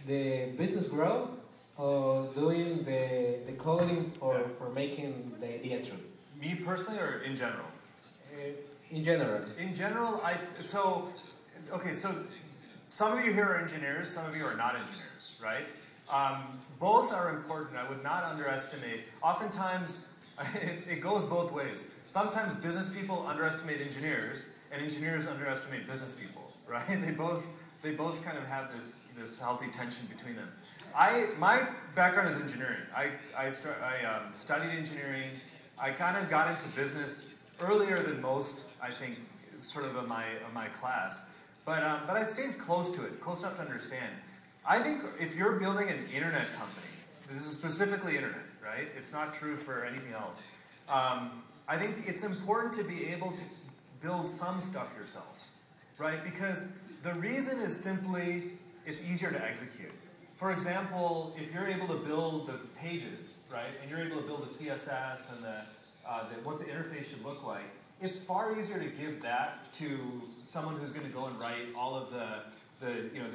the business grow or doing the coding for making the idea true? Me personally or in general? In general. In general, so some of you here are engineers, some of you are not engineers, right? Both are important. I would not underestimate. Oftentimes, it goes both ways. Sometimes business people underestimate engineers, and engineers underestimate business people, right? They both kind of have this healthy tension between them. My background is engineering. I studied engineering. I kind of got into business earlier than most, I think, sort of in my class. But I stayed close to it, close enough to understand. I think if you're building an internet company, this is specifically internet, right? It's not true for anything else. I think it's important to be able to build some stuff yourself, right? Because the reason is simply it's easier to execute. For example, if you're able to build the pages, right, and you're able to build the CSS and what the interface should look like, it's far easier to give that to someone who's going to go and write all of the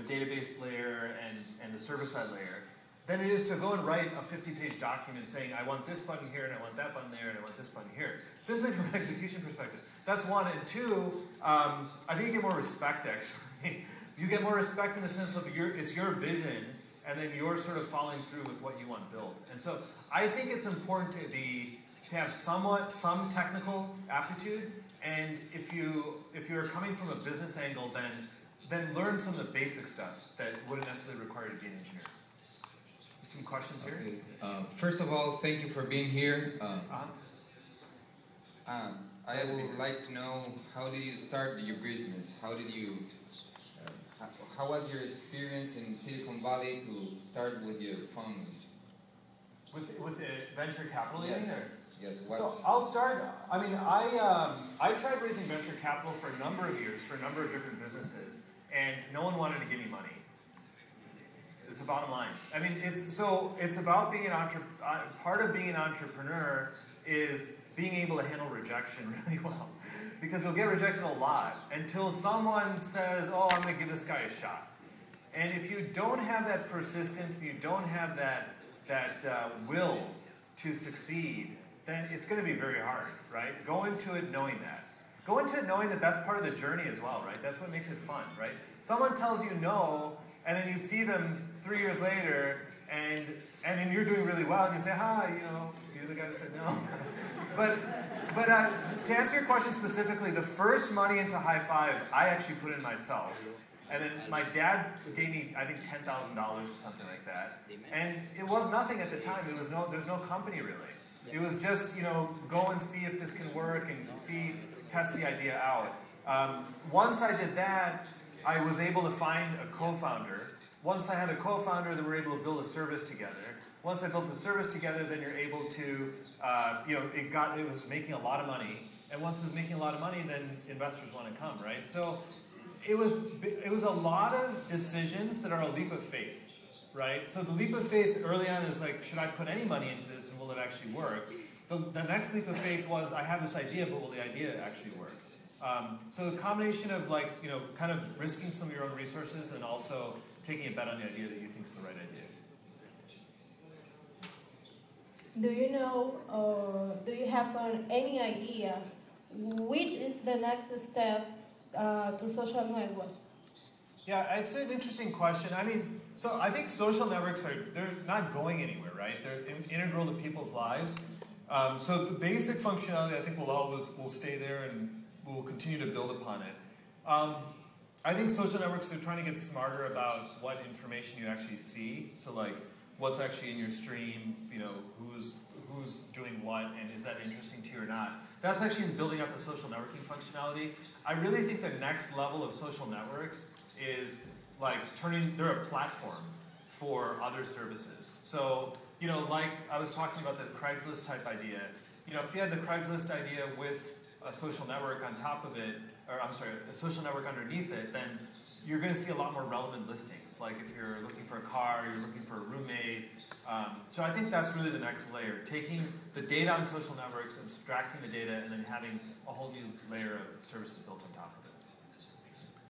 database layer and the server-side layer than it is to go and write a 50-page document saying, I want this button here, and I want that button there, and I want this button here. Simply from an execution perspective. That's one. And two, I think you get more respect, actually. You get more respect in the sense of it's your vision, and then you're sort of following through with what you want built. And so I think it's important to have some technical aptitude, and if you're coming from a business angle, then learn some of the basic stuff that wouldn't necessarily require you to be an engineer. Some questions here? Okay. First of all, thank you for being here. I would like to know, how did you start your business? How did you, how was your experience in Silicon Valley to start with your funds? With venture capital, you mean? Yes. So I'll start. I mean, I tried raising venture capital for a number of years for a number of different businesses, and no one wanted to give me money. It's the bottom line. I mean, it's about being an entrepreneur. Part of being an entrepreneur is being able to handle rejection really well, because you'll get rejected a lot until someone says, "Oh, I'm going to give this guy a shot." And if you don't have that persistence, and you don't have that will to succeed, then it's going to be very hard, right? Go into it knowing that. Go into it knowing that that's part of the journey as well, right? That's what makes it fun, right? Someone tells you no, and then you see them 3 years later, and then you're doing really well, and you say, you're the guy that said no. but to answer your question specifically, the first money into hi5, I actually put in myself. And then my dad gave me, I think, $10,000 or something like that. And it was nothing at the time. There's no company really. It was just, go and see if this can work and test the idea out. Once I did that, I was able to find a co-founder. Once I had a co-founder, then we were able to build a service together. Once I built the service together, then you're able to, it was making a lot of money. And once it was making a lot of money, then investors want to come, right? So it was a lot of decisions that are a leap of faith, right? So the leap of faith early on is like, should I put any money into this and will it actually work? The next leap of faith was, I have this idea, but will the idea actually work? So the combination of kind of risking some of your own resources and also taking a bet on the idea that you think is the right idea. Do you know, or do you have any idea which is the next step to social network? Yeah, it's an interesting question. I mean, so I think social networks they're not going anywhere, right? They're integral to people's lives. So the basic functionality, I think, will stay there, and we'll continue to build upon it. I think social networks are trying to get smarter about what information you actually see. So like, what's actually in your stream, who's doing what, and is that interesting to you or not? That's actually in building up the social networking functionality. I really think the next level of social networks is like they're a platform for other services. So, like I was talking about the Craigslist type idea, if you had the Craigslist idea with a social network on top of it, or I'm sorry, a social network underneath it, then you're going to see a lot more relevant listings. Like if you're looking for a car, you're looking for a roommate. So I think that's really the next layer. Taking the data on social networks, abstracting the data, and then having a whole new layer of services built on top of it.